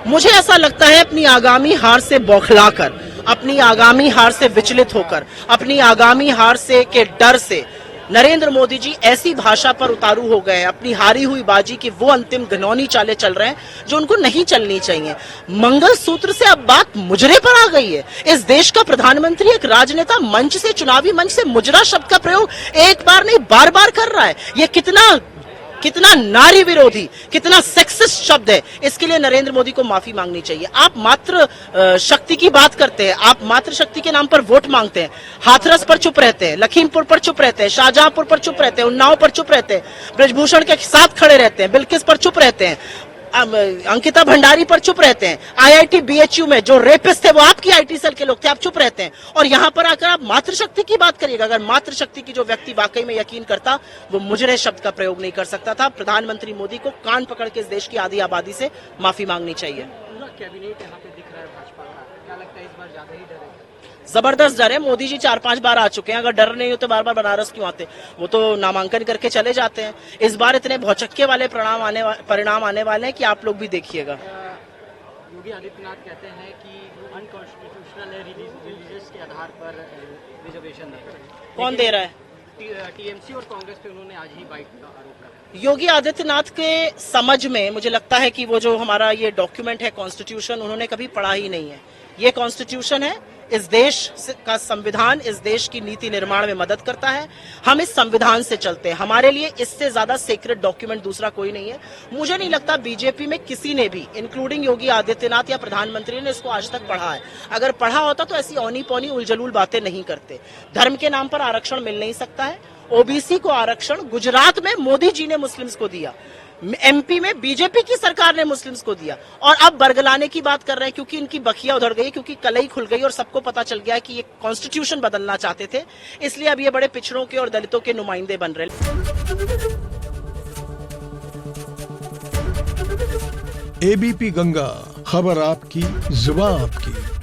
मुझे ऐसा लगता है अपनी आगामी हार से बौखलाकर, अपनी आगामी हार से विचलित होकर, अपनी आगामी हार से के डर से नरेंद्र मोदी जी ऐसी भाषा पर उतारू हो गए हैं, अपनी हारी हुई बाजी की वो अंतिम घिनौनी चालें चल रहे हैं जो उनको नहीं चलनी चाहिए। मंगलसूत्र से अब बात मुजरे पर आ गई है। इस देश का प्रधानमंत्री एक राजनेता मंच से, चुनावी मंच से मुजरा शब्द का प्रयोग एक बार नहीं बार बार कर रहा है। ये कितना नारी विरोधी, कितना सेक्सिस्ट शब्द है। इसके लिए नरेंद्र मोदी को माफी मांगनी चाहिए। आप मात्र शक्ति की बात करते हैं, आप मात्र शक्ति के नाम पर वोट मांगते हैं, हाथरस पर चुप रहते हैं, लखीमपुर पर चुप रहते हैं, शाहजहांपुर पर चुप रहते हैं, उन्नाव पर चुप रहते हैं, ब्रजभूषण के साथ खड़े रहते हैं, बिल्किस पर चुप रहते हैं, अंकिता भंडारी पर चुप रहते हैं, आईआईटी बीएचयू में जो रेपिस्ट थे वो आपकी आईटी सेल के लोग थे, आप चुप रहते हैं। और यहां पर आकर आप मातृशक्ति की बात करिएगा। अगर मातृशक्ति की जो व्यक्ति वाकई में यकीन करता, वो मुजरे शब्द का प्रयोग नहीं कर सकता था। प्रधानमंत्री मोदी को कान पकड़ के इस देश की आधी आबादी से माफी मांगनी चाहिए। पूरा कैबिनेट यहाँ पे दिख रहा है भाजपा का, क्या लगता है इस बार ज्यादा ही डर है? जबरदस्त डर है। मोदी जी 4-5 बार आ चुके हैं, अगर डर नहीं होते बार बार बनारस क्यों आते? वो तो नामांकन करके चले जाते हैं। इस बार इतने भौचक्के वाले परिणाम आने वाले हैं कि आप लोग भी देखिएगा। योगी आदित्यनाथ कहते हैं कि अनकॉन्स्टिट्यूशनल है रिलीजियस के आधार पर रिजर्वेशन देना। कौन दे रहा है? टीएमसी और कांग्रेस पे उन्होंने आज ही बाइट का आरोप लगाया। योगी आदित्यनाथ के समझ में मुझे लगता है कि वो जो हमारा ये डॉक्यूमेंट है कॉन्स्टिट्यूशन, उन्होंने कभी पढ़ा ही नहीं है। ये कॉन्स्टिट्यूशन है, इस देश का संविधान इस देश की नीति निर्माण में मदद करता है। हम इस संविधान से चलते हैं। हमारे लिए इससे ज्यादा सीक्रेट डॉक्यूमेंट दूसरा कोई नहीं है। मुझे नहीं लगता बीजेपी में किसी ने भी, इंक्लूडिंग योगी आदित्यनाथ या प्रधानमंत्री ने, इसको आज तक पढ़ा है। अगर पढ़ा होता तो ऐसी औनी पौनी उलझलूल बातें नहीं करते। धर्म के नाम पर आरक्षण मिल नहीं सकता है। ओबीसी को आरक्षण गुजरात में मोदी जी ने मुस्लिम्स को दिया, एमपी में बीजेपी की सरकार ने मुस्लिम्स को दिया, और अब बरगलाने की बात कर रहे हैं क्योंकि इनकी बखिया उधड़ गई, क्योंकि कलई खुल गई और सबको पता चल गया कि ये कॉन्स्टिट्यूशन बदलना चाहते थे। इसलिए अब ये बड़े पिछड़ों के और दलितों के नुमाइंदे बन रहे हैं। एबीपी गंगा, खबर आपकी, जुबान आपकी।